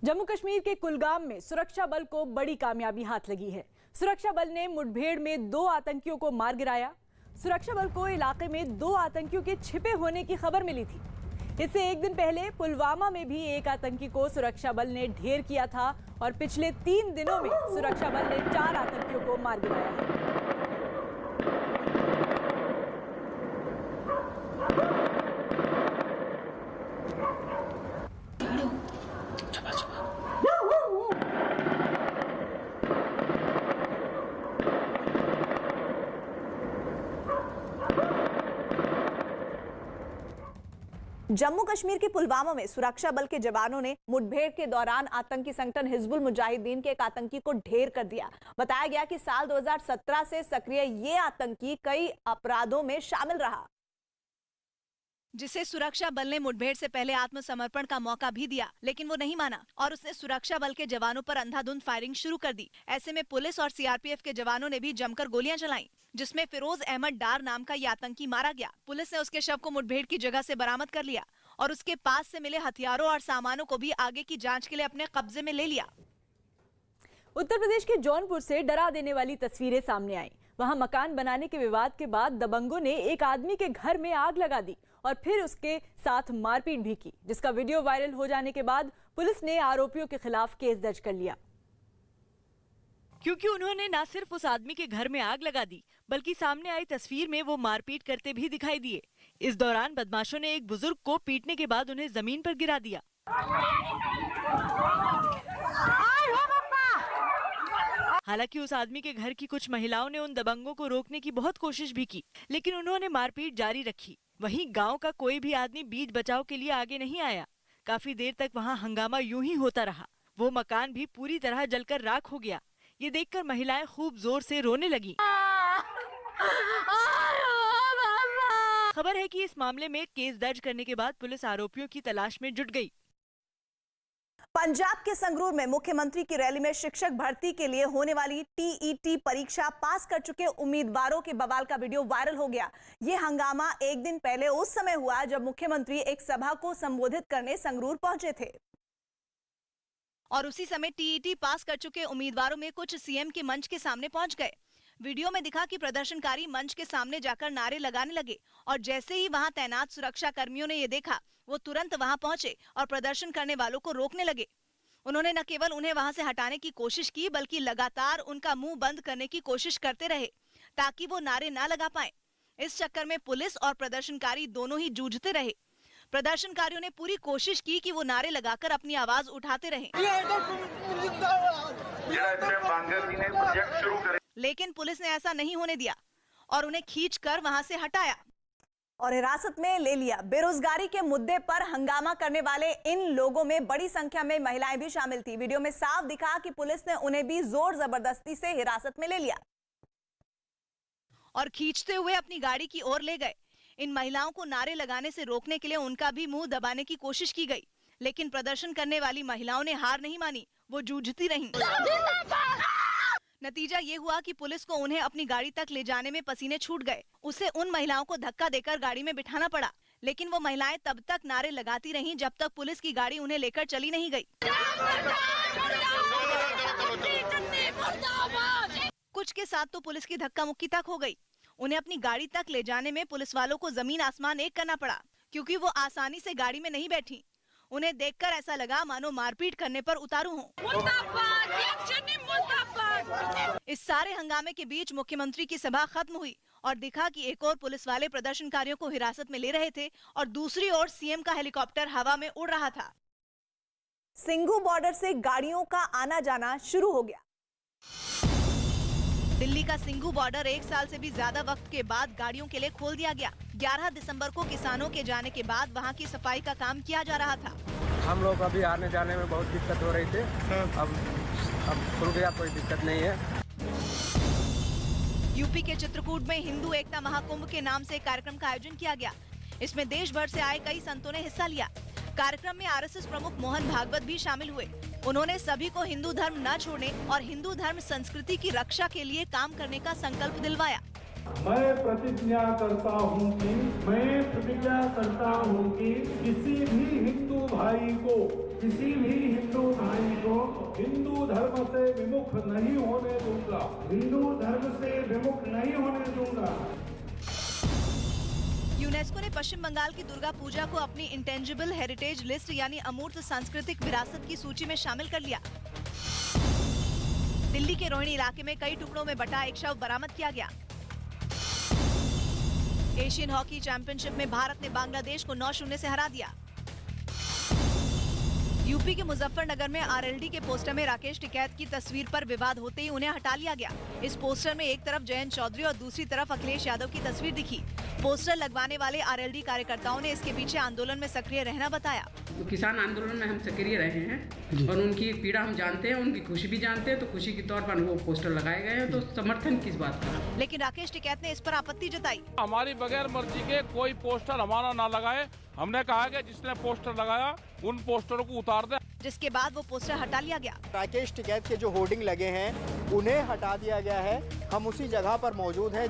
जम्मू कश्मीर के कुलगाम में सुरक्षा बल को बड़ी कामयाबी हाथ लगी है। सुरक्षा बल ने मुठभेड़ में 2 आतंकियों को मार गिराया। सुरक्षा बल को इलाके में 2 आतंकियों के छिपे होने की खबर मिली थी। इससे एक दिन पहले पुलवामा में भी एक आतंकी को सुरक्षा बल ने ढेर किया था और पिछले 3 दिनों में सुरक्षा बल ने 4 आतंकियों को मार गिराया है। जम्मू कश्मीर के पुलवामा में सुरक्षा बल के जवानों ने मुठभेड़ के दौरान आतंकी संगठन हिजबुल मुजाहिदीन के एक आतंकी को ढेर कर दिया। बताया गया कि साल 2017 से सक्रिय ये आतंकी कई अपराधों में शामिल रहा, जिसे सुरक्षा बल ने मुठभेड़ से पहले आत्मसमर्पण का मौका भी दिया, लेकिन वो नहीं माना और उसने सुरक्षा बल के जवानों पर अंधाधुंध फायरिंग शुरू कर दी। ऐसे में पुलिस और सीआरपीएफ के जवानों ने भी जमकर गोलियां चलाईं, जिसमें फिरोज अहमद डार नाम का ये आतंकी मारा गया। पुलिस ने उसके शव को मुठभेड़ की जगह से बरामद कर लिया और उसके पास से मिले हथियारों और सामानों को भी आगे की जांच के लिए अपने कब्जे में ले लिया। उत्तर प्रदेश के जौनपुर से डरा देने वाली तस्वीरें सामने आई। वहां मकान बनाने के विवाद के बाद दबंगों ने एक आदमी के घर में आग लगा दी और फिर उसके साथ मारपीट भी की, जिसका वीडियो वायरल हो जाने के बाद पुलिस ने आरोपियों के खिलाफ केस दर्ज कर लिया। क्योंकि उन्होंने न सिर्फ उस आदमी के घर में आग लगा दी, बल्कि सामने आई तस्वीर में वो मारपीट करते भी दिखाई दिए। इस दौरान बदमाशों ने एक बुजुर्ग को पीटने के बाद उन्हें जमीन पर गिरा दिया। हालांकि उस आदमी के घर की कुछ महिलाओं ने उन दबंगों को रोकने की बहुत कोशिश भी की, लेकिन उन्होंने मारपीट जारी रखी। वहीं गांव का कोई भी आदमी बीच बचाव के लिए आगे नहीं आया। काफी देर तक वहां हंगामा यूं ही होता रहा। वो मकान भी पूरी तरह जलकर राख हो गया। ये देखकर महिलाएं खूब जोर से रोने लगी। खबर है कि इस मामले में केस दर्ज करने के बाद पुलिस आरोपियों की तलाश में जुट गई। पंजाब के संगरूर में मुख्यमंत्री की रैली में शिक्षक भर्ती के लिए होने वाली टीईटी परीक्षा पास कर चुके उम्मीदवारों के बवाल का वीडियो वायरल हो गया। ये हंगामा एक दिन पहले उस समय हुआ जब मुख्यमंत्री एक सभा को संबोधित करने संगरूर पहुंचे थे और उसी समय टीईटी पास कर चुके उम्मीदवारों में कुछ सीएम के मंच के सामने पहुंच गए। वीडियो में दिखा कि प्रदर्शनकारी मंच के सामने जाकर नारे लगाने लगे और जैसे ही वहां तैनात सुरक्षा कर्मियों ने ये देखा, वो तुरंत वहां पहुंचे और प्रदर्शन करने वालों को रोकने लगे। उन्होंने न केवल उन्हें वहां से हटाने की कोशिश की, बल्कि लगातार उनका मुंह बंद करने की कोशिश करते रहे ताकि वो नारे ना लगा पाए। इस चक्कर में पुलिस और प्रदर्शनकारी दोनों ही जूझते रहे। प्रदर्शनकारियों ने पूरी कोशिश की कि वो नारे लगाकर अपनी आवाज उठाते रहे, लेकिन पुलिस ने ऐसा नहीं होने दिया और उन्हें खींचकर वहां से हटाया और हिरासत में ले लिया। बेरोजगारी के मुद्दे पर हंगामा करने वाले इन लोगों में बड़ी संख्या में महिलाएं भी शामिल थी। वीडियो में साफ दिखा कि पुलिस ने उन्हें भी जोर जबरदस्ती से हिरासत में ले लिया और खींचते हुए अपनी गाड़ी की ओर ले गए। इन महिलाओं को नारे लगाने से रोकने के लिए उनका भी मुंह दबाने की कोशिश की गई, लेकिन प्रदर्शन करने वाली महिलाओं ने हार नहीं मानी, वो जूझती रहीं। नतीजा ये हुआ कि पुलिस को उन्हें अपनी गाड़ी तक ले जाने में पसीने छूट गए। उसे उन महिलाओं को धक्का देकर गाड़ी में बिठाना पड़ा, लेकिन वो महिलाएं तब तक नारे लगाती रहीं जब तक पुलिस की गाड़ी उन्हें लेकर चली नहीं गई। कुछ के साथ तो पुलिस की धक्का मुक्की तक हो गई। उन्हें अपनी गाड़ी तक ले जाने में पुलिस वालों को जमीन आसमान एक करना पड़ा, क्योंकि वो आसानी से गाड़ी में नहीं बैठी। उन्हें देखकर ऐसा लगा मानो मारपीट करने पर उतारू हों। इस सारे हंगामे के बीच मुख्यमंत्री की सभा खत्म हुई और दिखा कि एक और पुलिस वाले प्रदर्शनकारियों को हिरासत में ले रहे थे और दूसरी ओर सीएम का हेलीकॉप्टर हवा में उड़ रहा था। सिंघू बॉर्डर से गाड़ियों का आना जाना शुरू हो गया। दिल्ली का सिंघू बॉर्डर 1 साल से भी ज्यादा वक्त के बाद गाड़ियों के लिए खोल दिया गया। 11 दिसंबर को किसानों के जाने के बाद वहां की सफाई का काम किया जा रहा था। हम लोग अभी आने जाने में बहुत दिक्कत हो रही थी, अब खुल गया, कोई दिक्कत नहीं है। यूपी के चित्रकूट में हिंदू एकता महाकुंभ के नाम से एक कार्यक्रम का आयोजन किया गया। इसमें देश भर से आए कई संतों ने हिस्सा लिया। कार्यक्रम में आरएसएस प्रमुख मोहन भागवत भी शामिल हुए। उन्होंने सभी को हिंदू धर्म न छोड़ने और हिंदू धर्म संस्कृति की रक्षा के लिए काम करने का संकल्प दिलवाया। मैं प्रतिज्ञा करता हूं कि किसी भी हिंदू भाई को हिंदू धर्म से विमुख नहीं होने दूंगा। यूनेस्को ने पश्चिम बंगाल की दुर्गा पूजा को अपनी इंटेंजिबल हेरिटेज लिस्ट यानी अमूर्त सांस्कृतिक विरासत की सूची में शामिल कर लिया। दिल्ली के रोहिणी इलाके में कई टुकड़ों में बटा एक शव बरामद किया गया। एशियन हॉकी चैंपियनशिप में भारत ने बांग्लादेश को 9-0 से हरा दिया। यूपी के मुजफ्फरनगर में आरएलडी के पोस्टर में राकेश टिकैत की तस्वीर पर विवाद होते ही उन्हें हटा लिया गया। इस पोस्टर में एक तरफ जयंत चौधरी और दूसरी तरफ अखिलेश यादव की तस्वीर दिखी। पोस्टर लगवाने वाले आरएलडी कार्यकर्ताओं ने इसके पीछे आंदोलन में सक्रिय रहना बताया। तो किसान आंदोलन में हम सक्रिय रहे हैं और उनकी पीड़ा हम जानते हैं, उनकी खुशी भी जानते हैं, तो खुशी के तौर पर वो पोस्टर लगाए गए हैं, तो समर्थन किस बात का। लेकिन राकेश टिकैत ने इस पर आपत्ति जताई। हमारी बगैर मर्जी के कोई पोस्टर हमारा ना लगाए। हमने कहा कि जिसने पोस्टर लगाया उन पोस्टरों को उतार दे। जिसके बाद वो पोस्टर हटा लिया गया। राकेश टिकैत के जो होर्डिंग लगे हैं उन्हें हटा दिया गया है। हम उसी जगह पर मौजूद हैं।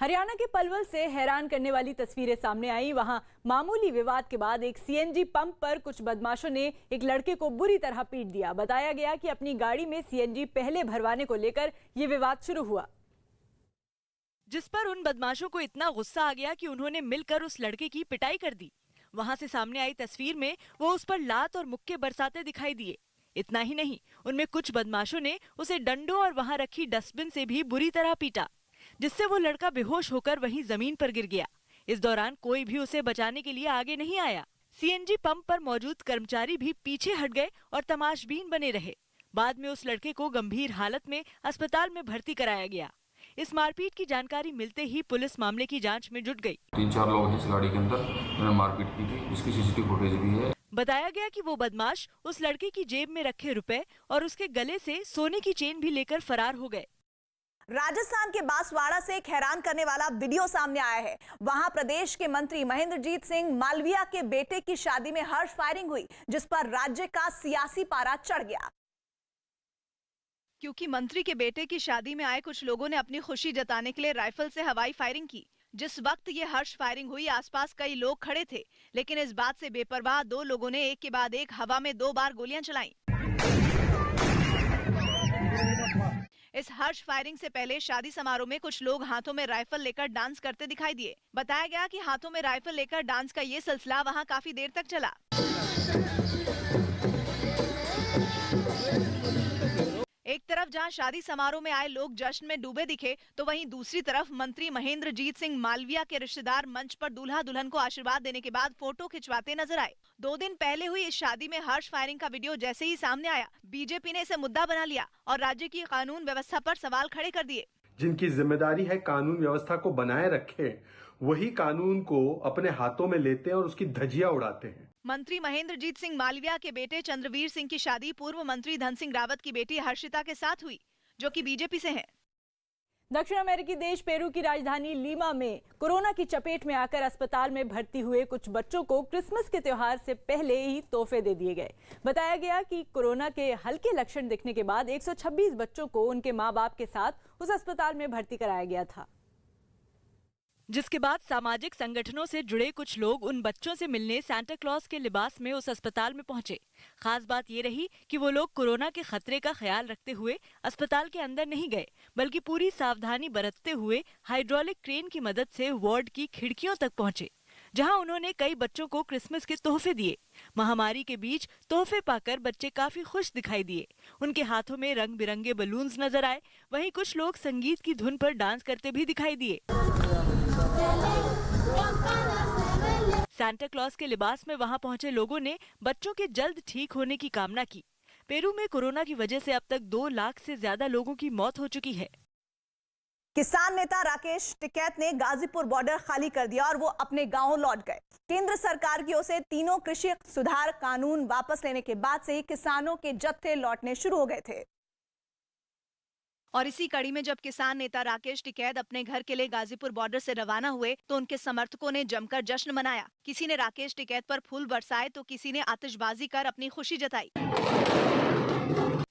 हरियाणा के पलवल से हैरान करने वाली तस्वीरें सामने आई। वहां मामूली विवाद के बाद एक सीएनजी पंप पर कुछ बदमाशों ने एक लड़के को बुरी तरह पीट दिया। बताया गया कि अपनी गाड़ी में सीएनजी पहले भरवाने को लेकर ये विवाद शुरू हुआ, जिस पर उन बदमाशों को इतना गुस्सा आ गया कि उन्होंने मिलकर उस लड़के की पिटाई कर दी। वहां से सामने आई तस्वीर में वो उस पर लात और मुक्के बरसाते दिखाई दिए। इतना ही नहीं, उनमें कुछ बदमाशों ने उसे डंडों और वहां रखी डस्टबिन से भी बुरी तरह पीटा, जिससे वो लड़का बेहोश होकर वहीं जमीन पर गिर गया। इस दौरान कोई भी उसे बचाने के लिए आगे नहीं आया। सीएनजी पंप पर मौजूद कर्मचारी भी पीछे हट गए और तमाशबीन बने रहे। बाद में उस लड़के को गंभीर हालत में अस्पताल में भर्ती कराया गया। इस मारपीट की जानकारी मिलते ही पुलिस मामले की जांच में जुट गई। 3-4 लोग हैं इस गाड़ी के अंदर, उन्होंने मारपीट की थी, जिसकी सीसीटीवी फुटेज भी है। बताया गया कि वो बदमाश उस लड़के की जेब में रखे रुपए और उसके गले से सोने की चेन भी लेकर फरार हो गए। राजस्थान के बांसवाड़ा से एक हैरान करने वाला वीडियो सामने आया है। वहां प्रदेश के मंत्री महेंद्रजीत सिंह मालविया के बेटे की शादी में हर्ष फायरिंग हुई, जिस पर राज्य का सियासी पारा चढ़ गया। क्योंकि मंत्री के बेटे की शादी में आए कुछ लोगों ने अपनी खुशी जताने के लिए राइफल से हवाई फायरिंग की। जिस वक्त ये हर्ष फायरिंग हुई, आसपास कई लोग खड़े थे, लेकिन इस बात से बेपरवाह 2 लोगों ने एक के बाद एक हवा में 2 बार गोलियां चलाईं। इस हर्ष फायरिंग से पहले शादी समारोह में कुछ लोग हाथों में राइफल लेकर डांस करते दिखाई दिए। बताया गया कि हाथों में राइफल लेकर डांस का ये सिलसिला वहां काफी देर तक चला। एक तरफ जहां शादी समारोह में आए लोग जश्न में डूबे दिखे, तो वहीं दूसरी तरफ मंत्री महेंद्रजीत सिंह मालविया के रिश्तेदार मंच पर दूल्हा दुल्हन को आशीर्वाद देने के बाद फोटो खिंचवाते नजर आए। 2 दिन पहले हुई इस शादी में हर्ष फायरिंग का वीडियो जैसे ही सामने आया, बीजेपी ने इसे मुद्दा बना लिया और राज्य की कानून व्यवस्था पर सवाल खड़े कर दिए। जिनकी जिम्मेदारी है कानून व्यवस्था को बनाए रखे, वही कानून को अपने हाथों में लेते हैं और उसकी धज्जियां उड़ाते हैं। मंत्री महेंद्रजीत सिंह मालविया के बेटे चंद्रवीर सिंह की शादी पूर्व मंत्री धन सिंह रावत की बेटी हर्षिता के साथ हुई, जो कि बीजेपी से हैं। दक्षिण अमेरिकी देश पेरू की राजधानी लीमा में कोरोना की चपेट में आकर अस्पताल में भर्ती हुए कुछ बच्चों को क्रिसमस के त्योहार से पहले ही तोहफे दे दिए गए। बताया गया कि कोरोना के हल्के लक्षण दिखने के बाद 126 बच्चों को उनके मां बाप के साथ उस अस्पताल में भर्ती कराया गया था, जिसके बाद सामाजिक संगठनों से जुड़े कुछ लोग उन बच्चों से मिलने सांता क्लॉज के लिबास में उस अस्पताल में पहुंचे। खास बात ये रही कि वो लोग कोरोना के खतरे का ख्याल रखते हुए अस्पताल के अंदर नहीं गए, बल्कि पूरी सावधानी बरतते हुए हाइड्रोलिक क्रेन की मदद से वार्ड की खिड़कियों तक पहुंचे, जहां उन्होंने कई बच्चों को क्रिसमस के तोहफे दिए। महामारी के बीच तोहफे पाकर बच्चे काफी खुश दिखाई दिए। उनके हाथों में रंग बिरंगे बलून्स नजर आए। वहीं कुछ लोग संगीत की धुन पर डांस करते भी दिखाई दिए। सांता क्लॉज के लिबास में वहां पहुंचे लोगों ने बच्चों के जल्द ठीक होने की कामना की। पेरू में कोरोना की वजह से अब तक 2 लाख से ज्यादा लोगों की मौत हो चुकी है। किसान नेता राकेश टिकैत ने गाजीपुर बॉर्डर खाली कर दिया और वो अपने गांव लौट गए। केंद्र सरकार की ओर से तीनों कृषि सुधार कानून वापस लेने के बाद से ही किसानों के जत्थे लौटने शुरू हो गए थे। और इसी कड़ी में जब किसान नेता राकेश टिकैत अपने घर के लिए गाजीपुर बॉर्डर से रवाना हुए, तो उनके समर्थकों ने जमकर जश्न मनाया। किसी ने राकेश टिकैत पर फूल बरसाए, तो किसी ने आतिशबाजी कर अपनी खुशी जताई।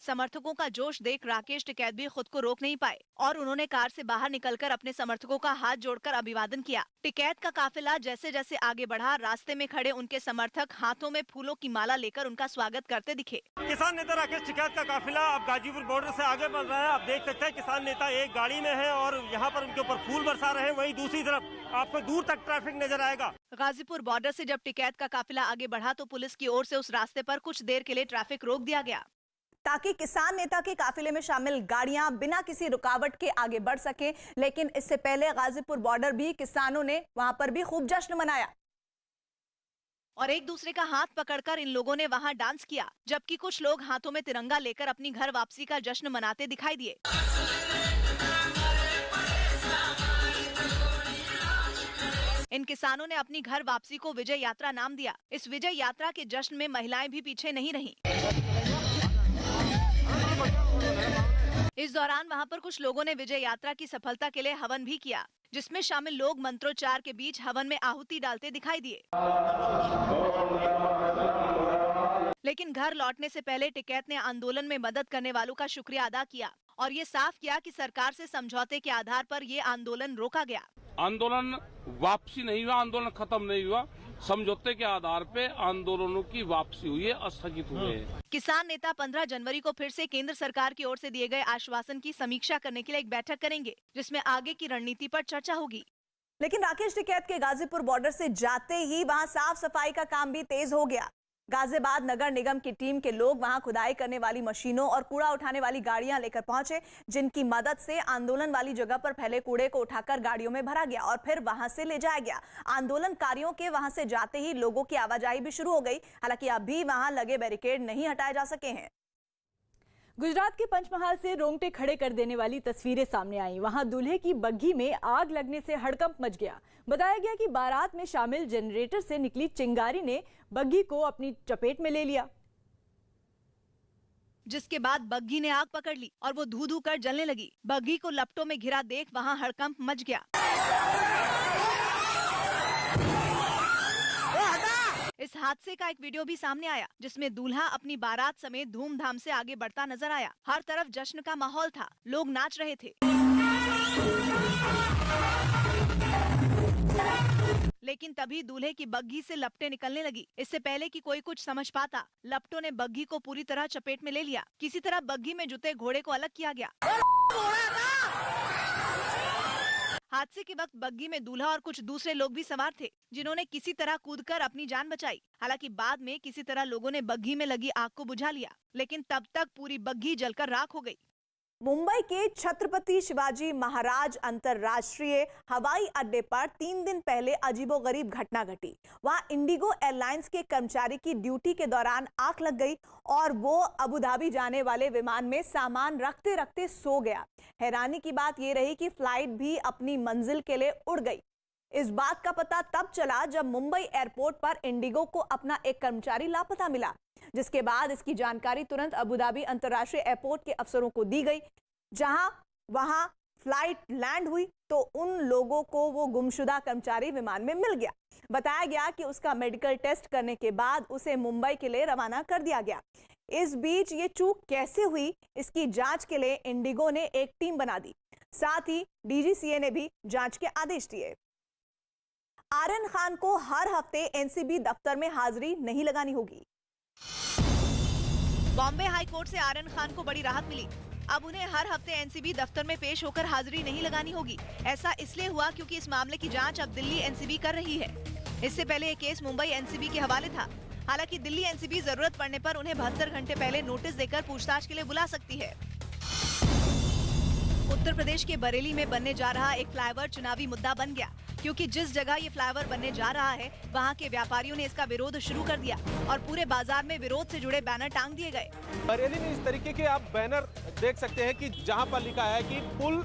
समर्थकों का जोश देख राकेश टिकैत भी खुद को रोक नहीं पाए और उन्होंने कार से बाहर निकलकर अपने समर्थकों का हाथ जोड़कर अभिवादन किया। टिकैत का काफिला जैसे जैसे आगे बढ़ा, रास्ते में खड़े उनके समर्थक हाथों में फूलों की माला लेकर उनका स्वागत करते दिखे। किसान नेता राकेश टिकैत का काफिला अब गाजीपुर बॉर्डर से आगे बढ़ रहा है। आप देख सकते हैं किसान नेता एक गाड़ी में है और यहाँ पर उनके ऊपर फूल बरसा रहे हैं। वहीं दूसरी तरफ आपको दूर तक ट्रैफिक नजर आएगा। गाजीपुर बॉर्डर से जब टिकैत का काफिला आगे बढ़ा तो पुलिस की ओर से उस रास्ते पर कुछ देर के लिए ट्रैफिक रोक दिया गया ताकि किसान नेता के काफिले में शामिल गाड़ियां बिना किसी रुकावट के आगे बढ़ सके। लेकिन इससे पहले गाजीपुर बॉर्डर भी किसानों ने वहां पर भी खूब जश्न मनाया और एक दूसरे का हाथ पकड़कर इन लोगों ने वहां डांस किया, जबकि कुछ लोग हाथों में तिरंगा लेकर अपनी घर वापसी का जश्न मनाते दिखाई दिए। इन किसानों ने अपनी घर वापसी को विजय यात्रा नाम दिया। इस विजय यात्रा के जश्न में महिलाएं भी पीछे नहीं रहीं। इस दौरान वहां पर कुछ लोगों ने विजय यात्रा की सफलता के लिए हवन भी किया, जिसमें शामिल लोग मंत्रोच्चार के बीच हवन में आहुति डालते दिखाई दिए। लेकिन घर लौटने से पहले टिकैत ने आंदोलन में मदद करने वालों का शुक्रिया अदा किया और ये साफ किया कि सरकार से समझौते के आधार पर ये आंदोलन रोका गया। आंदोलन वापसी नहीं हुआ, आंदोलन खत्म नहीं हुआ, समझौते के आधार पे आंदोलनों की वापसी हुई है, स्थगित हुए हैं। किसान नेता 15 जनवरी को फिर से केंद्र सरकार की ओर से दिए गए आश्वासन की समीक्षा करने के लिए एक बैठक करेंगे, जिसमें आगे की रणनीति पर चर्चा होगी। लेकिन राकेश टिकैत के गाजीपुर बॉर्डर से जाते ही वहां साफ सफाई का काम भी तेज हो गया। गाजियाबाद नगर निगम की टीम के लोग वहां खुदाई करने वाली मशीनों और कूड़ा उठाने वाली गाड़ियां लेकर पहुंचे, जिनकी मदद से आंदोलन वाली जगह पर फैले कूड़े को उठाकर गाड़ियों में भरा गया और फिर वहां से ले जाया गया। आंदोलनकारियों के वहां से जाते ही लोगों की आवाजाही भी शुरू हो गई। हालांकि अभी वहां लगे बैरिकेड नहीं हटाए जा सके हैं। गुजरात के पंचमहाल से रोंगटे खड़े कर देने वाली तस्वीरें सामने आई। वहां दूल्हे की बग्घी में आग लगने से हड़कंप मच गया। बताया गया कि बारात में शामिल जनरेटर से निकली चिंगारी ने बग्घी को अपनी चपेट में ले लिया, जिसके बाद बग्घी ने आग पकड़ ली और वो धू धू कर जलने लगी। बग्घी को लपटों में घिरा देख वहां हड़कंप मच गया। इस हादसे का एक वीडियो भी सामने आया, जिसमें दूल्हा अपनी बारात समेत धूमधाम से आगे बढ़ता नजर आया। हर तरफ जश्न का माहौल था, लोग नाच रहे थे। लेकिन तभी दूल्हे की बग्घी से लपटें निकलने लगी। इससे पहले कि कोई कुछ समझ पाता, लपटों ने बग्घी को पूरी तरह चपेट में ले लिया। किसी तरह बग्घी में जुटे घोड़े को अलग किया गया। हादसे के वक्त बग्घी में दूल्हा और कुछ दूसरे लोग भी सवार थे, जिन्होंने किसी तरह कूदकर अपनी जान बचाई। हालांकि बाद में किसी तरह लोगों ने बग्घी में लगी आग को बुझा लिया, लेकिन तब तक पूरी बग्घी जलकर राख हो गई। मुंबई के छत्रपति शिवाजी महाराज अंतर्राष्ट्रीय हवाई अड्डे पर 3 दिन पहले अजीबोगरीब घटना घटी। वहां इंडिगो एयरलाइंस के कर्मचारी की ड्यूटी के दौरान आग लग गई और वो अबू धाबी जाने वाले विमान में सामान रखते रखते सो गया। हैरानी की बात यह रही कि फ्लाइट भी अपनी मंजिल के लिए उड़ गई। इस बात का पता तब चला जब मुंबई एयरपोर्ट पर इंडिगो को अपना एक कर्मचारी लापता मिला, जिसके बाद इसकी जानकारी तुरंत अबू धाबी अंतर्राष्ट्रीय एयरपोर्ट के अफसरों को दी गई। जहां वहां फ्लाइट लैंड हुई तो उन लोगों को वो गुमशुदा कर्मचारी विमान में मिल गया। बताया गया कि उसका मेडिकल टेस्ट करने के बाद उसे मुंबई के लिए रवाना कर दिया गया। इस बीच ये चूक कैसे हुई, इसकी जांच के लिए इंडिगो ने एक टीम बना दी। साथ ही डीजीसीए ने भी जांच के आदेश दिए। आर्यन खान को हर हफ्ते एनसीबी दफ्तर में हाजिरी नहीं लगानी होगी। बॉम्बे हाई कोर्ट से आर्यन खान को बड़ी राहत मिली। अब उन्हें हर हफ्ते एनसीबी दफ्तर में पेश होकर हाजिरी नहीं लगानी होगी। ऐसा इसलिए हुआ क्योंकि इस मामले की जांच अब दिल्ली एनसीबी कर रही है। इससे पहले ये केस मुंबई एनसीबी के हवाले था। हालांकि दिल्ली एनसीबी जरूरत पड़ने पर उन्हें 72 घंटे पहले नोटिस देकर पूछताछ के लिए बुला सकती है। उत्तर प्रदेश के बरेली में बनने जा रहा एक फ्लाईओवर चुनावी मुद्दा बन गया, क्योंकि जिस जगह ये फ्लाईओवर बनने जा रहा है वहाँ के व्यापारियों ने इसका विरोध शुरू कर दिया और पूरे बाजार में विरोध से जुड़े बैनर टांग दिए गए। बरेली में इस तरीके के आप बैनर देख सकते हैं कि जहाँ पर लिखा है कि पुल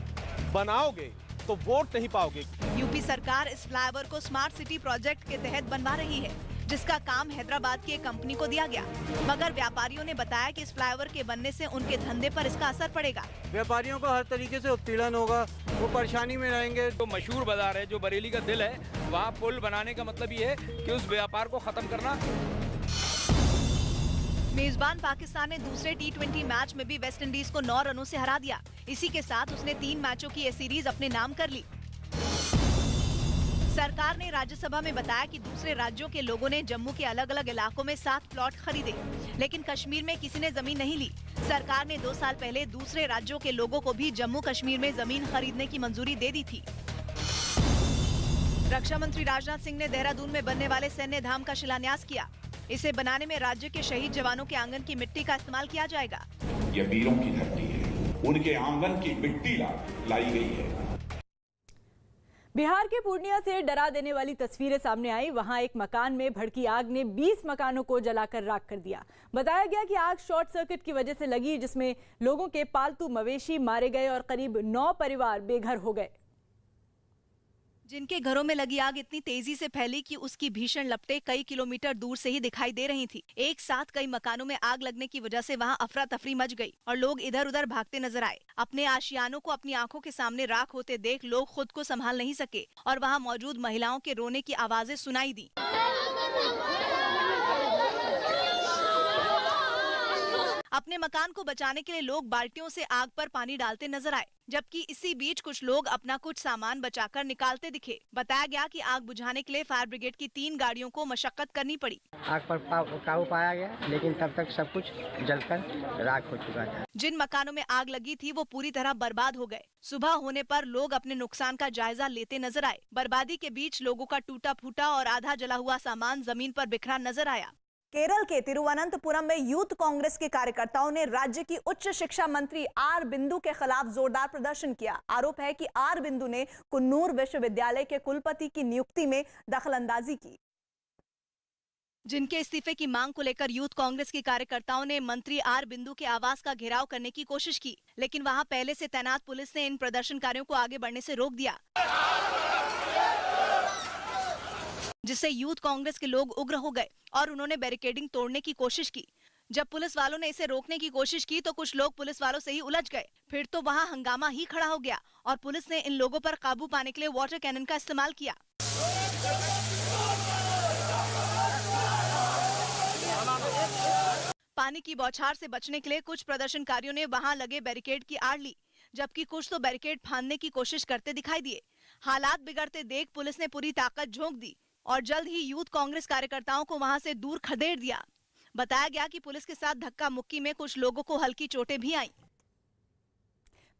बनाओगे तो वोट नहीं पाओगे। यूपी सरकार इस फ्लाईओवर को स्मार्ट सिटी प्रोजेक्ट के तहत बनवा रही है, जिसका काम हैदराबाद की एक कंपनी को दिया गया। मगर व्यापारियों ने बताया कि इस फ्लाईओवर के बनने से उनके धंधे पर इसका असर पड़ेगा। व्यापारियों को हर तरीके से उत्पीड़न होगा, वो परेशानी में रहेंगे। जो मशहूर बाजार है, जो बरेली का दिल है, वहाँ पुल बनाने का मतलब ये है कि उस व्यापार को खत्म करना। मेजबान पाकिस्तान ने दूसरे T20 मैच में भी वेस्ट इंडीज को 9 रनों से हरा दिया। इसी के साथ उसने 3 मैचों की ये सीरीज अपने नाम कर ली। सरकार ने राज्यसभा में बताया कि दूसरे राज्यों के लोगों ने जम्मू के अलग अलग इलाकों में 7 प्लॉट खरीदे, लेकिन कश्मीर में किसी ने जमीन नहीं ली। सरकार ने 2 साल पहले दूसरे राज्यों के लोगों को भी जम्मू कश्मीर में जमीन खरीदने की मंजूरी दे दी थी। रक्षा मंत्री राजनाथ सिंह ने देहरादून में बनने वाले सैन्य धाम का शिलान्यास किया। इसे बनाने में राज्य के शहीद जवानों के आंगन की मिट्टी का इस्तेमाल किया जाएगा। ये वीरों की धरती है, उनके आंगन की मिट्टी लाई गई है। बिहार के पूर्णिया से डरा देने वाली तस्वीरें सामने आई। वहां एक मकान में भड़की आग ने 20 मकानों को जलाकर राख कर दिया। बताया गया कि आग शॉर्ट सर्किट की वजह से लगी, जिसमें लोगों के पालतू मवेशी मारे गए और करीब 9 परिवार बेघर हो गए। जिनके घरों में लगी आग इतनी तेजी से फैली कि उसकी भीषण लपटें कई किलोमीटर दूर से ही दिखाई दे रही थी। एक साथ कई मकानों में आग लगने की वजह से वहां अफरा तफरी मच गई और लोग इधर उधर भागते नजर आए। अपने आशियानों को अपनी आंखों के सामने राख होते देख लोग खुद को संभाल नहीं सके और वहां मौजूद महिलाओं के रोने की आवाजें सुनाई दी। अपने मकान को बचाने के लिए लोग बाल्टियों से आग पर पानी डालते नजर आए, जबकि इसी बीच कुछ लोग अपना कुछ सामान बचाकर निकालते दिखे। बताया गया कि आग बुझाने के लिए फायर ब्रिगेड की 3 गाड़ियों को मशक्कत करनी पड़ी। आग पर काबू पाया गया, लेकिन तब तक सब कुछ जलकर राख हो चुका था। जिन मकानों में आग लगी थी वो पूरी तरह बर्बाद हो गए। सुबह होने पर लोग अपने नुकसान का जायजा लेते नजर आए। बर्बादी के बीच लोगों का टूटा फूटा और आधा जला हुआ सामान जमीन पर बिखरा नजर आया। केरल के तिरुवनंतपुरम में यूथ कांग्रेस के कार्यकर्ताओं ने राज्य की उच्च शिक्षा मंत्री आर बिंदु के खिलाफ जोरदार प्रदर्शन किया। आरोप है कि आर बिंदु ने कुन्नूर विश्वविद्यालय के कुलपति की नियुक्ति में दखलंदाजी की। जिनके इस्तीफे की मांग को लेकर यूथ कांग्रेस के कार्यकर्ताओं ने मंत्री आर बिंदु के आवास का घेराव करने की कोशिश की, लेकिन वहां पहले से तैनात पुलिस ने इन प्रदर्शनकारियों को आगे बढ़ने से रोक दिया, जिससे यूथ कांग्रेस के लोग उग्र हो गए और उन्होंने बैरिकेडिंग तोड़ने की कोशिश की। जब पुलिस वालों ने इसे रोकने की कोशिश की तो कुछ लोग पुलिस वालों से ही उलझ गए। फिर तो वहां हंगामा ही खड़ा हो गया और पुलिस ने इन लोगों पर काबू पाने के लिए वाटर कैनन का इस्तेमाल किया। पानी की बौछार से बचने के लिए कुछ प्रदर्शनकारियों ने वहां लगे बैरिकेड की आड़ ली, जबकि कुछ तो बैरिकेड फांदने की कोशिश करते दिखाई दिए। हालात बिगड़ते देख पुलिस ने पूरी ताकत झोंक दी और जल्द ही यूथ कांग्रेस कार्यकर्ताओं को वहां से दूर खदेड़ दिया। बताया गया कि पुलिस के साथ धक्का मुक्की में कुछ लोगों को हल्की चोटें भी आईं।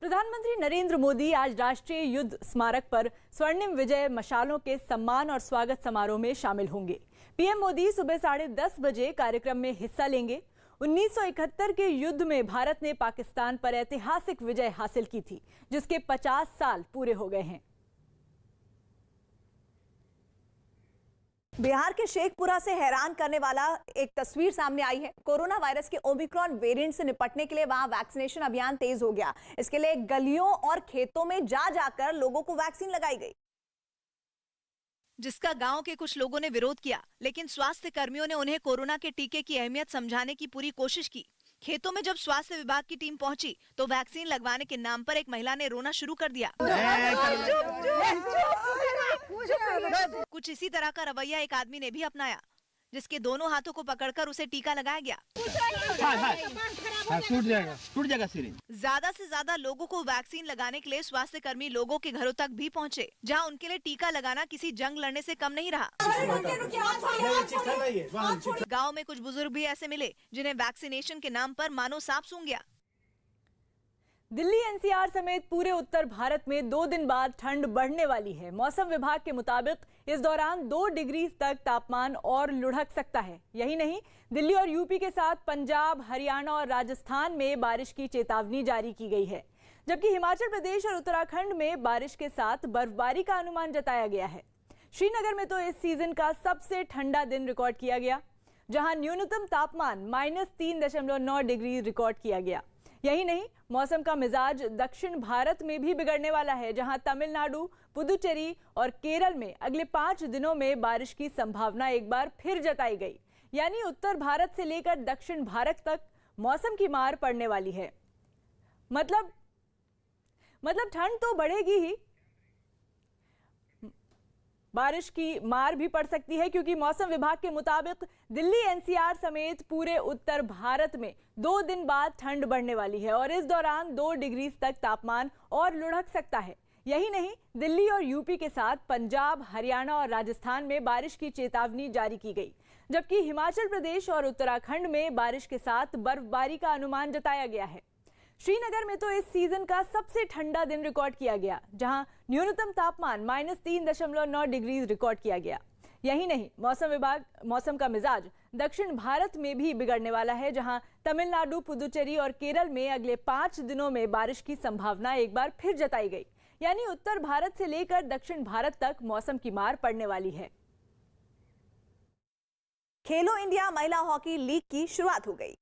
प्रधानमंत्री नरेंद्र मोदी आज राष्ट्रीय युद्ध स्मारक पर स्वर्णिम विजय मशालों के सम्मान और स्वागत समारोह में शामिल होंगे। पीएम मोदी सुबह 10:30 बजे कार्यक्रम में हिस्सा लेंगे। 1971 के युद्ध में भारत ने पाकिस्तान पर ऐतिहासिक विजय हासिल की थी, जिसके 50 साल पूरे हो गए हैं। बिहार के शेखपुरा से हैरान करने वाला एक तस्वीर सामने आई है। कोरोना वायरस के ओमिक्रॉन वेरिएंट से निपटने के लिए वहां वैक्सीनेशन अभियान तेज हो गया। इसके लिए गलियों और खेतों में जा जाकर लोगों को वैक्सीन लगाई गई, जिसका गांव के कुछ लोगों ने विरोध किया, लेकिन स्वास्थ्य कर्मियों ने उन्हें कोरोना के टीके की अहमियत समझाने की पूरी कोशिश की। खेतों में जब स्वास्थ्य विभाग की टीम पहुंची तो वैक्सीन लगवाने के नाम पर एक महिला ने रोना शुरू कर दिया। कुछ इसी तरह का रवैया एक आदमी ने भी अपनाया, जिसके दोनों हाथों को पकड़कर उसे टीका लगाया गया। टूट जाएगा सिरिंज। ज्यादा से ज्यादा लोगों को वैक्सीन लगाने के लिए स्वास्थ्य कर्मी लोगों के घरों तक भी पहुंचे, जहां उनके लिए टीका लगाना किसी जंग लड़ने से कम नहीं रहा। गांव में कुछ बुजुर्ग भी ऐसे मिले जिन्हें वैक्सीनेशन के नाम पर मानो सांप सूंघ गया। दिल्ली एनसीआर समेत पूरे उत्तर भारत में 2 दिन बाद ठंड बढ़ने वाली है। मौसम विभाग के मुताबिक इस दौरान 2 डिग्री तक तापमान और लुढ़क सकता है। यही नहीं, दिल्ली और यूपी के साथ पंजाब, हरियाणा और राजस्थान में बारिश की चेतावनी जारी की गई है, जबकि हिमाचल प्रदेश और उत्तराखंड में बारिश के साथ बर्फबारी का अनुमान जताया गया है। श्रीनगर में तो इस सीजन का सबसे ठंडा दिन रिकॉर्ड किया गया, जहां न्यूनतम तापमान -3.9 डिग्री रिकॉर्ड किया गया। यही नहीं, मौसम का मिजाज दक्षिण भारत में भी बिगड़ने वाला है, जहां तमिलनाडु, पुदुचेरी और केरल में अगले 5 दिनों में बारिश की संभावना एक बार फिर जताई गई। यानी उत्तर भारत से लेकर दक्षिण भारत तक मौसम की मार पड़ने वाली है। मतलब ठंड तो बढ़ेगी ही, बारिश की मार भी पड़ सकती है, क्योंकि मौसम विभाग के मुताबिक दिल्ली, एनसीआर समेत पूरे उत्तर भारत में 2 दिन बाद ठंड बढ़ने वाली है और इस दौरान 2 डिग्री तक तापमान और लुढ़क सकता है। यही नहीं, दिल्ली और यूपी के साथ पंजाब, हरियाणा और राजस्थान में बारिश की चेतावनी जारी की गई, जबकि हिमाचल प्रदेश और उत्तराखंड में बारिश के साथ बर्फबारी का अनुमान जताया गया है। श्रीनगर में तो इस सीजन का सबसे ठंडा दिन रिकॉर्ड किया गया, जहां न्यूनतम तापमान -3.9 डिग्री रिकॉर्ड किया गया। यही नहीं, मौसम का मिजाज दक्षिण भारत में भी बिगड़ने वाला है, जहां तमिलनाडु, पुदुचेरी और केरल में अगले 5 दिनों में बारिश की संभावना एक बार फिर जताई गई। यानी उत्तर भारत से लेकर दक्षिण भारत तक मौसम की मार पड़ने वाली है। खेलो इंडिया महिला हॉकी लीग की शुरुआत हो गई।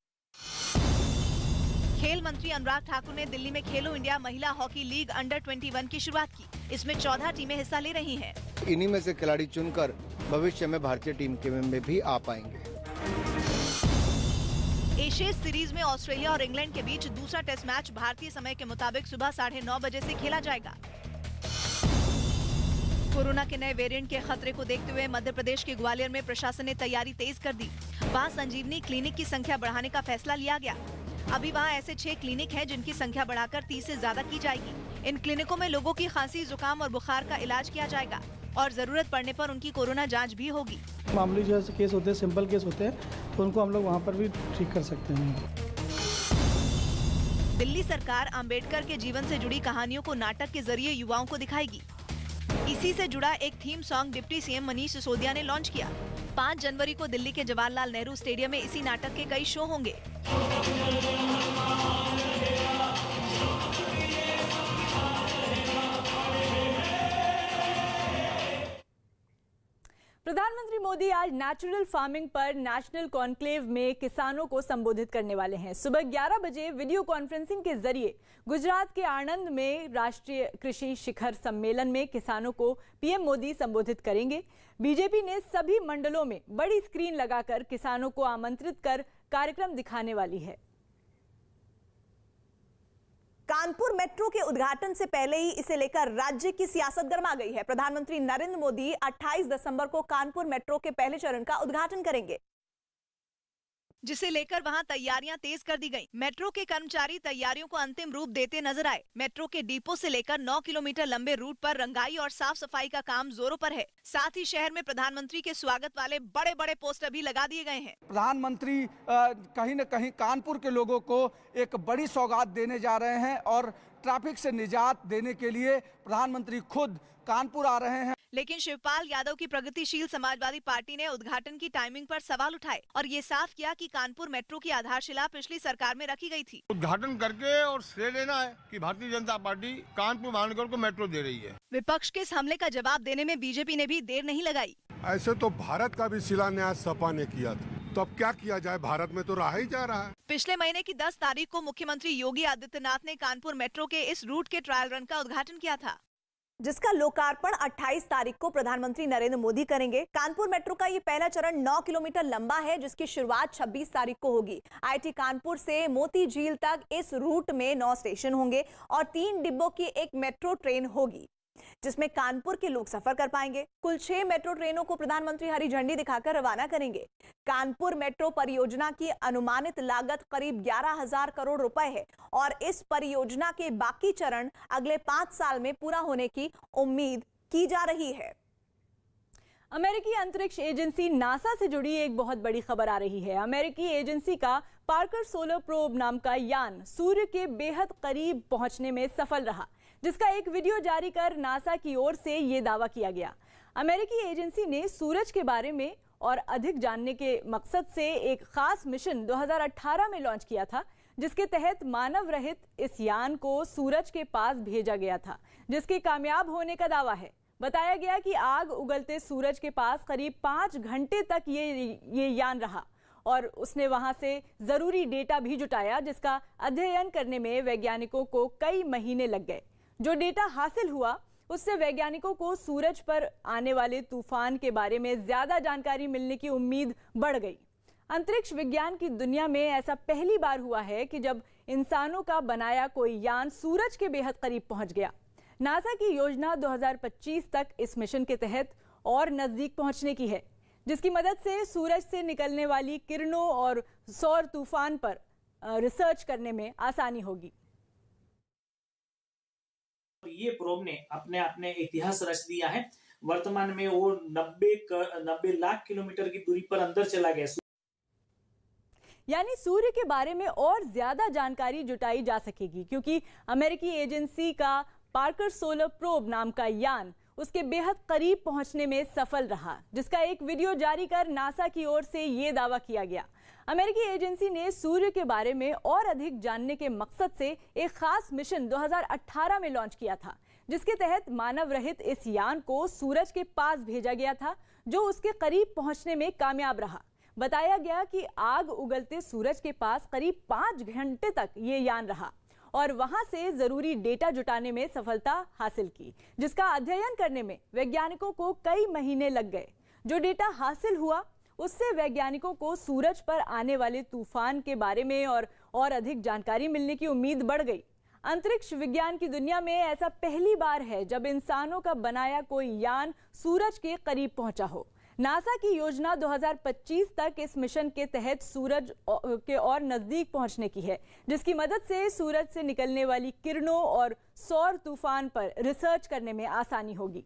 खेल मंत्री अनुराग ठाकुर ने दिल्ली में खेलो इंडिया महिला हॉकी लीग अंडर 21 की शुरुआत की। इसमें 14 टीमें हिस्सा ले रही हैं। इन्हीं में से खिलाड़ी चुनकर भविष्य में भारतीय टीम के में भी आ पाएंगे। एशियन सीरीज में ऑस्ट्रेलिया और इंग्लैंड के बीच दूसरा टेस्ट मैच भारतीय समय के मुताबिक सुबह 9:30 बजे से खेला जाएगा। कोरोना के नए वेरिएंट के खतरे को देखते हुए मध्य प्रदेश के ग्वालियर में प्रशासन ने तैयारी तेज कर दी। वहाँ संजीवनी क्लिनिक की संख्या बढ़ाने का फैसला लिया गया। अभी वहाँ ऐसे 6 क्लिनिक हैं जिनकी संख्या बढ़ाकर 30 से ज्यादा की जाएगी। इन क्लिनिकों में लोगों की खांसी, जुकाम और बुखार का इलाज किया जाएगा और जरूरत पड़ने पर उनकी कोरोना जांच भी होगी। मामूली जो केस होते हैं, सिंपल केस होते हैं, तो उनको हम लोग वहाँ पर भी ठीक कर सकते हैं। दिल्ली सरकार अंबेडकर के जीवन से जुड़ी कहानियों को नाटक के जरिए युवाओं को दिखाएगी। इसी से जुड़ा एक theme song deputy CM Manish Sisodia ने लॉन्च किया। 5 जनवरी को दिल्ली के जवाहरलाल नेहरू स्टेडियम में इसी नाटक के कई शो होंगे। प्रधानमंत्री मोदी आज नेचुरल फार्मिंग पर नेशनल कॉन्क्लेव में किसानों को संबोधित करने वाले हैं। सुबह 11 बजे वीडियो कॉन्फ्रेंसिंग के जरिए गुजरात के आणंद में राष्ट्रीय कृषि शिखर सम्मेलन में किसानों को पीएम मोदी संबोधित करेंगे। बीजेपी ने सभी मंडलों में बड़ी स्क्रीन लगाकर किसानों को आमंत्रित कर कार्यक्रम दिखाने वाली है। कानपुर मेट्रो के उद्घाटन से पहले ही इसे लेकर राज्य की सियासत गर्मा गई है। प्रधानमंत्री नरेंद्र मोदी 28 दिसंबर को कानपुर मेट्रो के पहले चरण का उद्घाटन करेंगे, जिसे लेकर वहां तैयारियां तेज कर दी गई। मेट्रो के कर्मचारी तैयारियों को अंतिम रूप देते नजर आए। मेट्रो के डिपो से लेकर 9 किलोमीटर लंबे रूट पर रंगाई और साफ सफाई का काम जोरों पर है। साथ ही शहर में प्रधानमंत्री के स्वागत वाले बड़े बड़े पोस्टर भी लगा दिए गए हैं। प्रधानमंत्री कहीं न कहीं कानपुर के लोगों को एक बड़ी सौगात देने जा रहे हैं और ट्रैफिक से निजात देने के लिए प्रधानमंत्री खुद कानपुर आ रहे हैं। लेकिन शिवपाल यादव की प्रगतिशील समाजवादी पार्टी ने उद्घाटन की टाइमिंग पर सवाल उठाए और ये साफ किया कि कानपुर मेट्रो की आधारशिला पिछली सरकार में रखी गई थी। उद्घाटन करके और श्रेय लेना है कि भारतीय जनता पार्टी कानपुर महानगर को मेट्रो दे रही है। विपक्ष के इस हमले का जवाब देने में बीजेपी ने भी देर नहीं लगाई। ऐसे तो भारत का भी शिलान्यास सपा ने किया था, तो अब क्या किया जाए, भारत में तो रहा ही जा रहा है। पिछले महीने की 10 तारीख को मुख्यमंत्री योगी आदित्यनाथ ने कानपुर मेट्रो के इस रूट के ट्रायल रन का उद्घाटन किया था, जिसका लोकार्पण 28 तारीख को प्रधानमंत्री नरेंद्र मोदी करेंगे। कानपुर मेट्रो का ये पहला चरण 9 किलोमीटर लंबा है, जिसकी शुरुआत 26 तारीख को होगी। आईटी कानपुर से मोती झील तक इस रूट में 9 स्टेशन होंगे और 3 डिब्बों की एक मेट्रो ट्रेन होगी, जिसमें कानपुर के लोग सफर कर पाएंगे। कुल 6 मेट्रो ट्रेनों को प्रधानमंत्री हरी झंडी दिखाकर रवाना करेंगे। कानपुर मेट्रो परियोजना की अनुमानित लागत करीब 11,000 करोड़ रुपए है और इस परियोजना के बाकी चरण अगले 5 साल में पूरा होने की उम्मीद की जा रही है। अमेरिकी अंतरिक्ष एजेंसी नासा से जुड़ी एक बहुत बड़ी खबर आ रही है। अमेरिकी एजेंसी का पार्कर सोलर प्रोब नाम का यान सूर्य के बेहद करीब पहुंचने में सफल रहा, जिसका एक वीडियो जारी कर नासा की ओर से ये दावा किया गया। अमेरिकी एजेंसी ने सूरज के बारे में और अधिक जानने के मकसद से एक खास मिशन 2018 में लॉन्च किया था, जिसके तहत मानव रहित इस यान को सूरज के पास भेजा गया था, जिसके कामयाब होने का दावा है। बताया गया कि आग उगलते सूरज के पास करीब 5 घंटे तक ये यान रहा और उसने वहां से जरूरी डेटा भी जुटाया, जिसका अध्ययन करने में वैज्ञानिकों को कई महीने लग गए। जो डेटा हासिल हुआ उससे वैज्ञानिकों को सूरज पर आने वाले तूफान के बारे में ज्यादा जानकारी मिलने की उम्मीद बढ़ गई। अंतरिक्ष विज्ञान की दुनिया में ऐसा पहली बार हुआ है कि जब इंसानों का बनाया कोई यान सूरज के बेहद करीब पहुंच गया। नासा की योजना 2025 तक इस मिशन के तहत और नजदीक पहुंचने की है, जिसकी मदद से सूरज से निकलने वाली किरणों और सौर तूफान पर रिसर्च करने में आसानी होगी। ये प्रोब ने अपने अपने इतिहास रच दिया है। वर्तमान में वो 90 लाख किलोमीटर की दूरी पर अंदर चला गया, यानी सूर्य के बारे में और ज्यादा जानकारी जुटाई जा सकेगी, क्योंकि अमेरिकी एजेंसी का पार्कर सोलर प्रोब नाम का यान उसके बेहद करीब पहुंचने में सफल रहा, जिसका एक वीडियो जारी कर नासा की ओर से ये दावा किया गया। अमेरिकी एजेंसी ने सूर्य के बारे में और अधिक जानने के मकसद से एक खास मिशन 2018 में लॉन्च किया था, जिसके तहत मानव रहित इस यान को सूरज के पास भेजा गया था, जो उसके करीब पहुंचने में कामयाब रहा। बताया गया कि आग उगलते सूरज के पास करीब 5 घंटे तक ये यान रहा और वहां से जरूरी डेटा जुटाने में सफलता हासिल की, जिसका अध्ययन करने में वैज्ञानिकों को कई महीने लग गए। जो डेटा हासिल हुआ उससे वैज्ञानिकों को सूरज पर आने वाले तूफान के बारे में और अधिक जानकारी मिलने की उम्मीद बढ़ गई। अंतरिक्ष विज्ञान की दुनिया में ऐसा पहली बार है जब इंसानों का बनाया कोई यान सूरज के करीब पहुंचा हो। नासा की योजना 2025 तक इस मिशन के तहत सूरज के और नजदीक पहुंचने की है, जिसकी मदद से सूरज से निकलने वाली किरणों और सौर तूफान पर रिसर्च करने में आसानी होगी।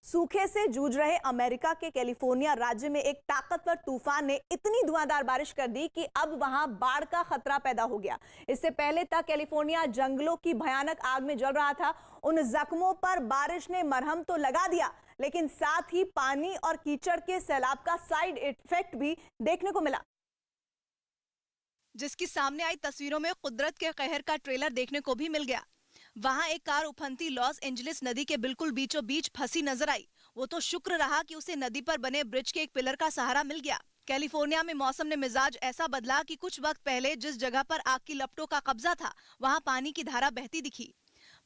सूखे से जूझ रहे अमेरिका के कैलिफोर्निया राज्य में एक ताकतवर तूफान ने इतनी धुआंधार बारिश कर दी कि अब वहां बाढ़ का खतरा पैदा हो गया। इससे पहले तक कैलिफोर्निया जंगलों की भयानक आग में जल रहा था। उन जख्मों पर बारिश ने मरहम तो लगा दिया, लेकिन साथ ही पानी और कीचड़ के सैलाब का साइड इफेक्ट भी देखने को मिला, जिसकी सामने आई तस्वीरों में कुदरत के कहर का ट्रेलर देखने को भी मिल गया। वहां एक कार उफनती लॉस एंजलिस नदी के बिल्कुल बीचों बीच फंसी नजर आई। वो तो शुक्र रहा कि उसे नदी पर बने ब्रिज के एक पिलर का सहारा मिल गया। कैलिफोर्निया में मौसम ने मिजाज ऐसा बदला कि कुछ वक्त पहले जिस जगह पर आग की लपटों का कब्जा था, वहां पानी की धारा बहती दिखी।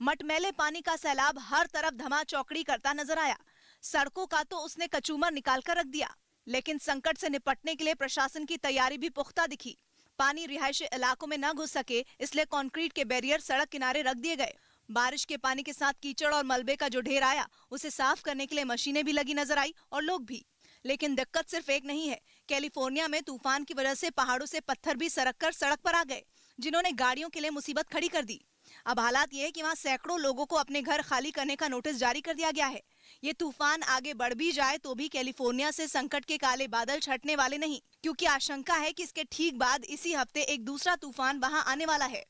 मटमैले पानी का सैलाब हर तरफ धमा चौकड़ी करता नजर आया। सड़कों का तो उसने कचूमर निकाल कर रख दिया, लेकिन संकट से निपटने के लिए प्रशासन की तैयारी भी पुख्ता दिखी। पानी रिहायशी इलाकों में न घुस सके, इसलिए कंक्रीट के बैरियर सड़क किनारे रख दिए गए। बारिश के पानी के साथ कीचड़ और मलबे का जो ढेर आया, उसे साफ करने के लिए मशीनें भी लगी नजर आई और लोग भी। लेकिन दिक्कत सिर्फ एक नहीं है। कैलिफोर्निया में तूफान की वजह से पहाड़ों से पत्थर भी सरक कर सड़क पर आ गए, जिन्होंने गाड़ियों के लिए मुसीबत खड़ी कर दी। अब हालात ये है कि वहाँ सैकड़ों लोगों को अपने घर खाली करने का नोटिस जारी कर दिया गया है। ये तूफान आगे बढ़ भी जाए तो भी कैलिफोर्निया से संकट के काले बादल छटने वाले नहीं, क्योंकि आशंका है कि इसके ठीक बाद इसी हफ्ते एक दूसरा तूफान वहां आने वाला है।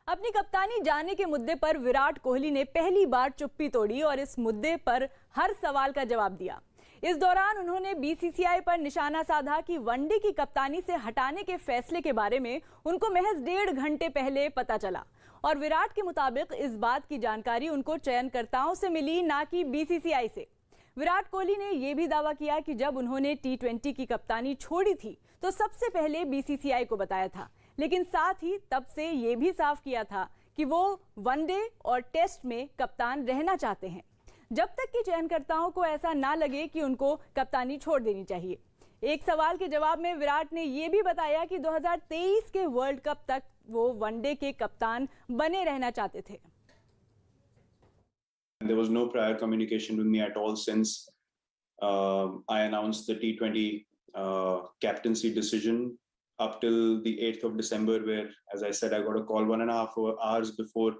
अपनी कप्तानी जाने के मुद्दे पर विराट कोहली ने पहली बार चुप्पी तोड़ी और इस मुद्दे पर हर सवाल का जवाब दिया। इस दौरान उन्होंने बीसीसीआई पर निशाना साधा कि वनडे की कप्तानी से हटाने के फैसले के बारे में उनको महज 1.5 घंटे पहले पता चला और विराट के मुताबिक इस बात की जानकारी उनको चयनकर्ताओं से मिली, ना कि बीसीसीआई से। विराट कोहली ने यह भी दावा किया कि जब उन्होंने T20 की कप्तानी छोड़ी थी तो सबसे पहले बीसीसीआई को बताया था, लेकिन साथ ही तब से ये भी साफ किया था कि वो वनडे और टेस्ट में कप्तान रहना चाहते हैं, जब तक कि चयनकर्ताओं को ऐसा ना लगे कि उनको कप्तानी छोड़ देनी चाहिए। एक सवाल के जवाब में विराट ने ये भी बताया कि 2023 के वर्ल्ड कप तक वो वनडे के कप्तान बने रहना चाहते थे। There was no prior communication with me at all since I announced the T20 captaincy decision up till the 8th of December, where, as I said, I got a call 1.5 hours before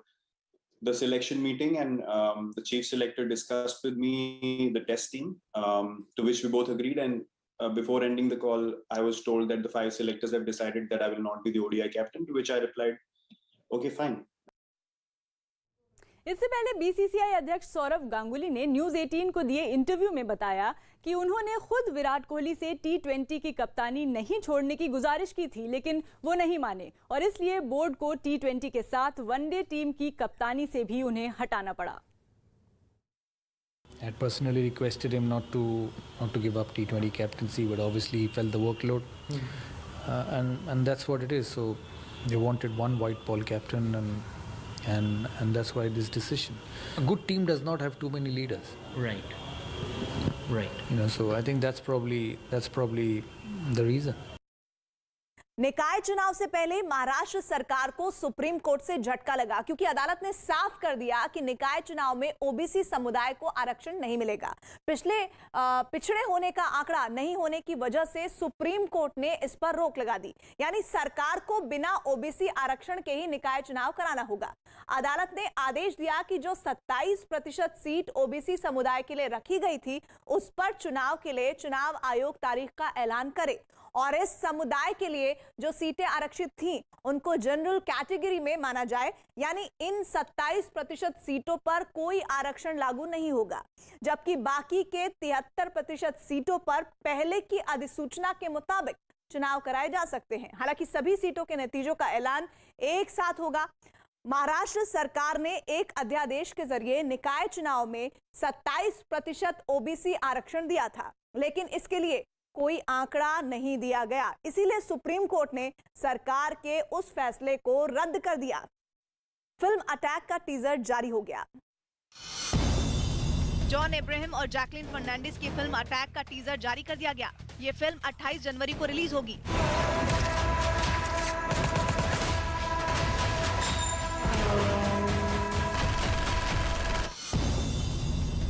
the selection meeting, and the chief selector discussed with me the test team, to which we both agreed. And before ending the call, I was told that the 5 selectors have decided that I will not be the ODI captain, to which I replied, okay, fine. इससे पहले BCCI अध्यक्ष सौरव गांगुली ने news 18 को दिए interview में बताया कि उन्होंने खुद विराट कोहली से T20 की कप्तानी नहीं छोड़ने की गुजारिश की थी, लेकिन वो नहीं माने और इसलिए बोर्ड को T20 के साथ वनडे टीम की कप्तानी से भी उन्हें हटाना पड़ा। I personally requested him not to give up T20 captaincy, but obviously he felt the workload, and that's what it is. So they wanted one white ball captain, and that's why this decision. A good team does not have too many leaders. Right. You know, so I think that's probably the reason. निकाय चुनाव से पहले महाराष्ट्र सरकार को supreme court से झटका लगा, क्योंकि अदालत ने साफ कर दिया कि निकाय चुनाव में ओबीसी समुदाय को आरक्षण नहीं मिलेगा। पिछड़े होने का आंकड़ा नहीं होने की वजह से सुप्रीम कोर्ट ने इस पर रोक लगा दी, यानी सरकार को बिना ओबीसी आरक्षण के ही निकाय चुनाव कराना होगा। अदालत ने आदेश दिया कि जो 27% सीट ओबीसी समुदाय के लिए रखी गई थी, उस पर चुनाव के लिए चुनाव आयोग तारीख का ऐलान करे और इस समुदाय के लिए जो सीटें आरक्षित थीं, उनको जनरल कैटेगरी में माना जाए, यानी इन 27% सीटों पर कोई आरक्षण लागू नहीं होगा, जबकि बाकी के 73% सीटों पर पहले की अधिसूचना के मुताबिक चुनाव कराए जा सकते हैं। हालांकि सभी सीटों के नतीजों का ऐलान एक साथ होगा। महाराष्ट्र सरकार ने एक अध्यादेश के जरिए निकाय चुनाव में 27% ओबीसी आरक्षण दिया था, लेकिन इसके लिए कोई आंकड़ा नहीं दिया गया, इसीलिए सुप्रीम कोर्ट ने सरकार के उस फैसले को रद्द कर दिया। फिल्म अटैक का टीजर जारी हो गया। जॉन अब्राहम और जैकलिन फर्नांडिस की फिल्म अटैक का टीजर जारी कर दिया गया। ये फिल्म 28 जनवरी को रिलीज होगी।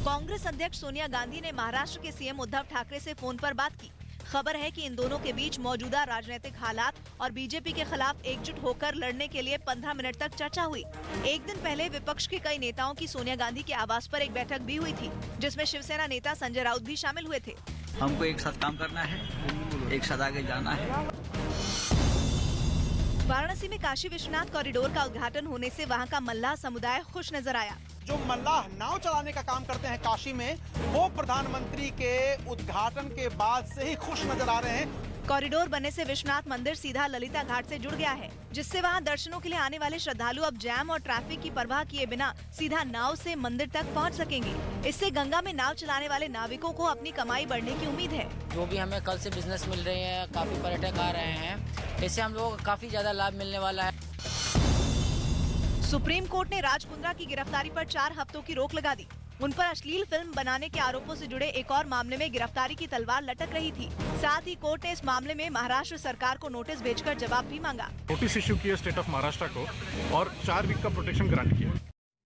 कांग्रेस अध्यक्ष सोनिया गांधी ने महाराष्ट्र के सीएम उद्धव ठाकरे से फोन पर बात की। खबर है कि इन दोनों के बीच मौजूदा राजनीतिक हालात और बीजेपी के खिलाफ एकजुट होकर लड़ने के लिए 15 मिनट तक चर्चा हुई। एक दिन पहले विपक्ष के कई नेताओं की सोनिया गांधी के आवास पर एक बैठक भी हुई थी, जिसमें शिवसेना नेता संजय राउत भी शामिल हुए थे। हमको एक साथ काम करना है, एक साथ आगे जाना है। वाराणसी में काशी विश्वनाथ कॉरिडोर का उद्घाटन होने से वहां का मल्लाह समुदाय खुश नजर आया। जो मल्लाह नाव चलाने का काम करते हैं काशी में, वो प्रधानमंत्री के उद्घाटन के बाद से ही खुश नजर आ रहे हैं। कॉरिडोर बनने से विश्वनाथ मंदिर सीधा ललिता घाट से जुड़ गया है, जिससे वहां दर्शनों के लिए आने वाले श्रद्धालु अब जैम और ट्रैफिक की परवाह किए बिना सीधा नाव से मंदिर तक पहुंच सकेंगे। इससे गंगा में नाव चलाने वाले नाविकों को अपनी कमाई बढ़ने की उम्मीद है। जो भी हमें कल से बिजनेस मिल रही है, काफी पर्यटक आ रहे हैं, इससे हम लोगों को काफी ज्यादा लाभ मिलने वाला है। सुप्रीम कोर्ट ने राज कुंद्रा की गिरफ्तारी पर 4 हफ्तों की रोक लगा दी। उन पर अश्लील फिल्म बनाने के आरोपों से जुड़े एक और मामले में गिरफ्तारी की तलवार लटक रही थी। साथ ही कोर्ट ने इस मामले में महाराष्ट्र सरकार को नोटिस भेजकर जवाब भी मांगा। नोटिस इश्यू किया स्टेट ऑफ महाराष्ट्र को और 4 वीक का प्रोटेक्शन ग्रांट किया।